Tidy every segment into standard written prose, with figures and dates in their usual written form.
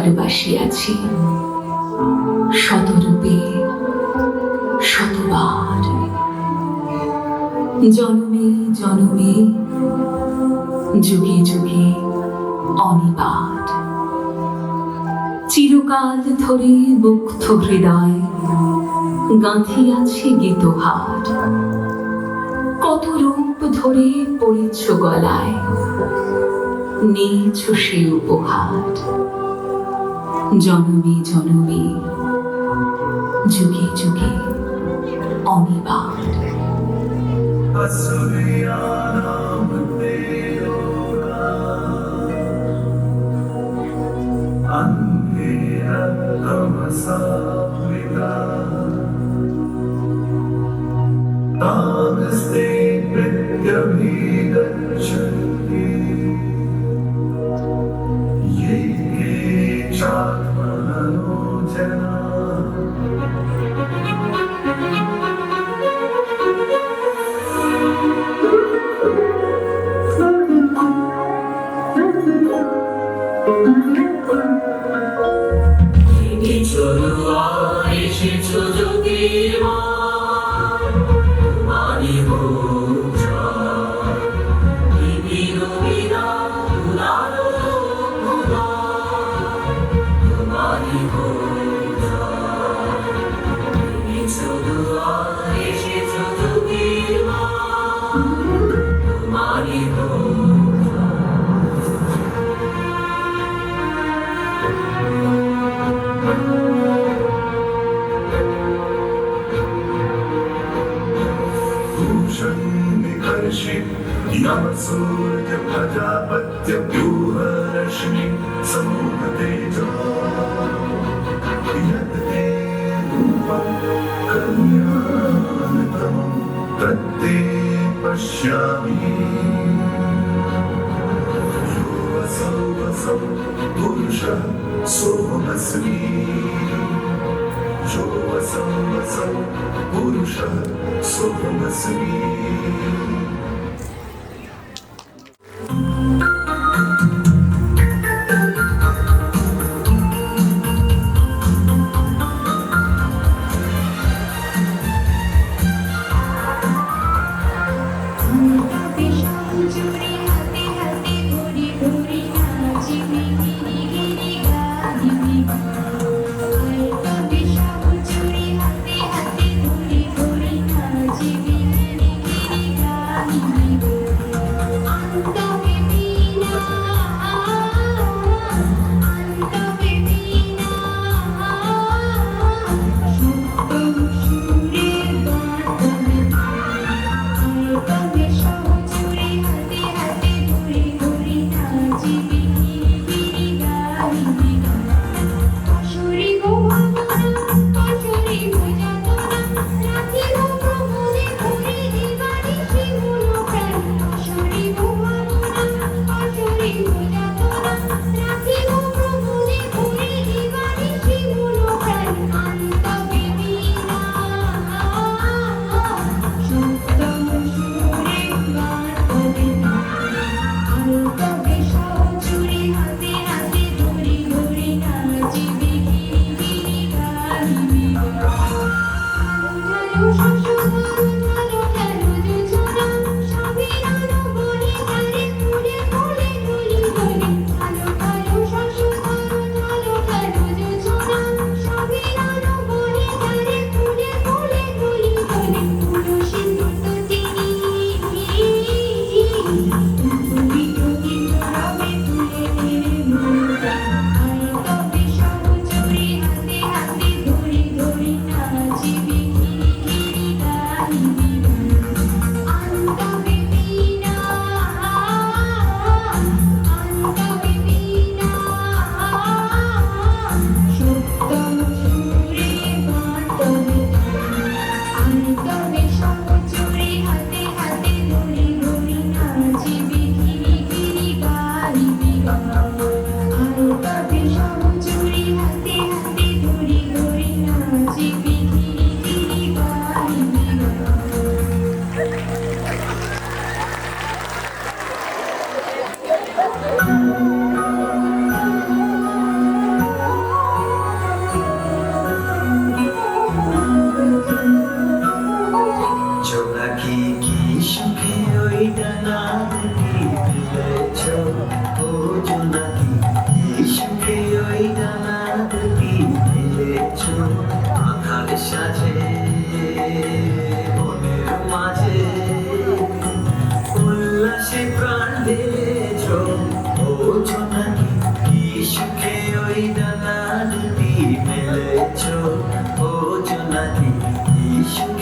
ভালোবাসিয়াছি শতরূপে শতবার, জনমে জনমে যুগে যুগে অনিবার। চিরকাল ধরে মুগ্ধ হৃদয় গাঁথিয়াছে গীতহার। কত রূপ ধরে পড়েছ গলায়, নিয়েছ সে উপহার। জনমে জনমে যুগে যুগে অনিবার। तामस्ते प्रत्यभिगच्छन्ति ये चात्मनोजना। এসেছো জ্যোতির্ময়, তোমারই পূজা বিভিন্ন বিরাট উদারো খোদা, তোমারই পূজা। এসেছো দুয়ারে, এসেছো জ্যোতির্ময়, তোমারই পূজা। यमसूर्य प्रजापत्य व्यूहरश्मि समूहतेजो यत्ते रूपं कल्याणतमं तत्ते पश्यामि। यो वसौ वसौ पुरुषः सोमस्मि, यो वसौ वसौ पुरुषः सोमस्मि।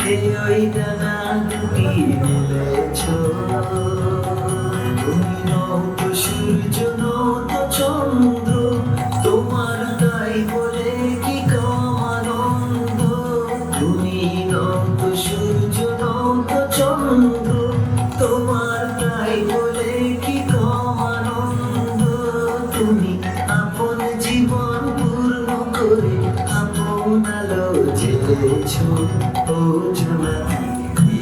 সুখে ওই ডানা দুটি মেলেছ। তুমি নত সূর্য নত চন্দ্র, তোমার তাই বলে কি কম আনন্দ। তুমি নত সূর্য নত চন্দ্র, তোমার তাই বলে কি কম আনন্দ। তুমি আপন জীবন পূর্ণ করে আপন আলো জ্বেলেছ। ও জোনাকি,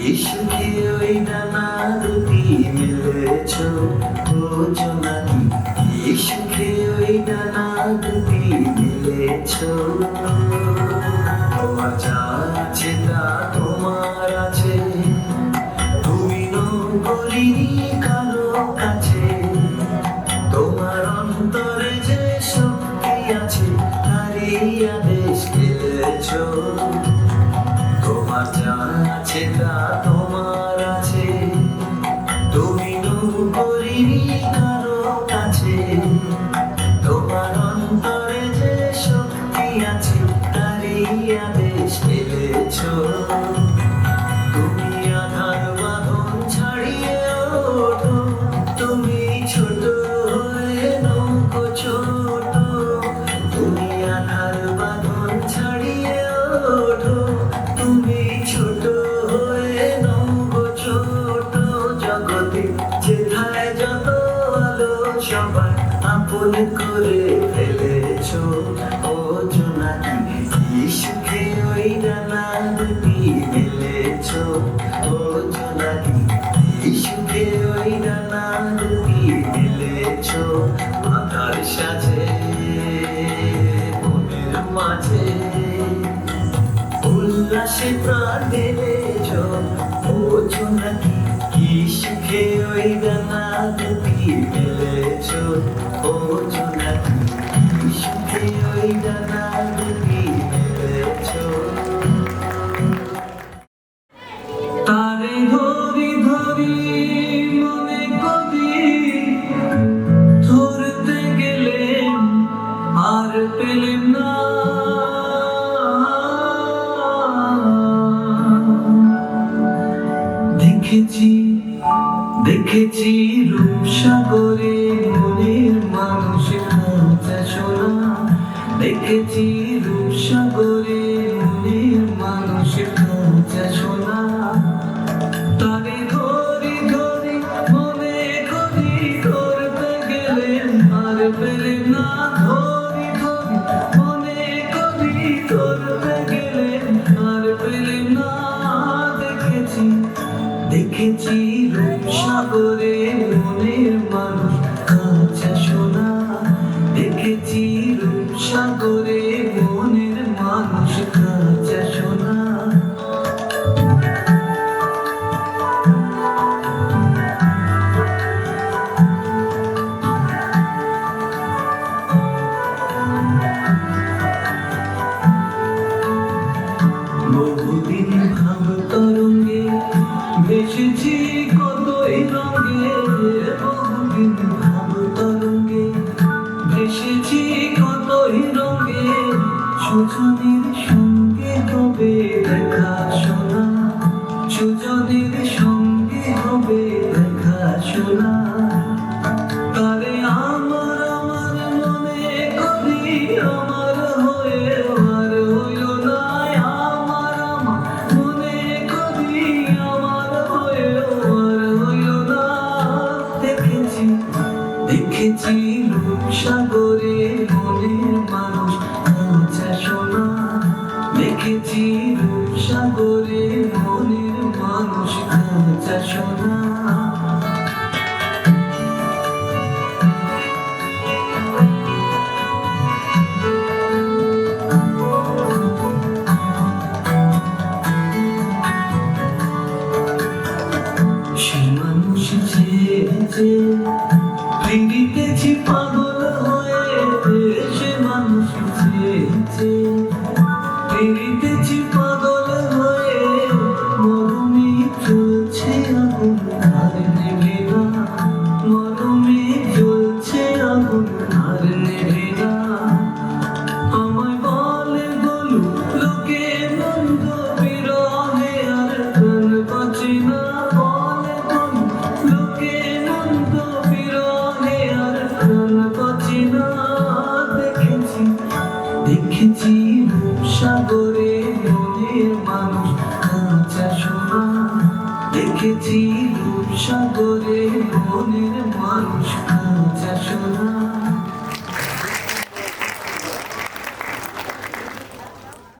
এই সুখে ওই ডানা দুটি মেলেছ। ও জোনাকি, এই সুখে ওই ডানা দুটি মেলেছ। তোমার যা আছে তা তোমার আছে, তুমি নগরিনী কারো কাছে। তোমার অন্তরে যে শক্তি আছে তারই আদেশ পেলেছ। তোমার যা আছে তা তোমার আছে, তুমি নগরিনী কারো কাছে। তোমার অন্তরে যে শক্তি আছে তারই আদেশ পেলেছ। তুমি আধার বাঁধন ছাড়িয়ে ওঠো, তুমি ছোট হয়ে নৌকো ছোট। তুমি আধার বাঁধন ছাড়িয়ে ওঠো, তুমি ছোট হয়ে নৌকো ছোট। জগতে যেথায় যত আলো সবাই আপন করে ফেলেছ। ও জোনাকি, এই সুখে ওই ডানা দুটি মেলেছ। ও জোনাকি, এই সুখে ওই ডানা দুটি মেলেছ। মাথার সাজে মনের মাঝে উল্লাসে প্রাণ ঢেলেছ। ও জোনাকি, কি সুখে ওই ডানা দুটি মেলেছ। ও জোনাকি, কি সুখে ওই ডানা দুটি মেলেছ। তারে ধরি ধরি মনে করি, ধরতে গেলেন আর পেলেন না। দেখেছি দেখেছি রূপসাগরে মনের মানুষের কাঁচা সোনা। দেখেছি রূপসাগরে মনের মানুষের কাঁচা সোনা। তারে ধরি ধরি মনে করি, ধরতে গেলেন আর পেলেন না। ধরি ধরি মনে করি, ধরতে গেলেন আর পেলেন না। দেখেছি দেখেছি রূপসাগরে মনের মানুষ কাঁচা সোনা। দেখেছি রূপসাগরে মনের মানুষ কাঁচা সোনা। বহুদিন ভাব তরঙ্গে ভেসেছি কতই রঙে। বহুদিন ভাব তরঙ্গে ভেসেছি কতই রঙে। সুজনের সঙ্গে হবে দেখা শোনা, সুজনের সঙ্গে হবে দেখা শোনা। তারে আমার আমার মনে করি, আমার হয়ে আর হইল না। আমার আমার মনে করি, আমার হয়ে আর হইল না। দেখেছি দেখেছি রূপসাগরে মনের মানুষ কাঁচা সোনা। দেখেছি রূপসাগরে মনের মানুষ কাঁচা সোনা। সে মানুষ চেয়েছে, ফিরিতেছি পাগল হয়ে। সে মানুষ চেয়েছে, ফিরিতেছি পাগল হয়ে। মরমে চলছে আগুন আর নেভে না। মরমে চলছে আগুন আর নেভে না। আমায় বলে বলু লোকে নন্দ বিরহে দেখেছি রূপসাগরে মনের মানুষ কাঁচা সোনা, দেখেছি রূপসাগরে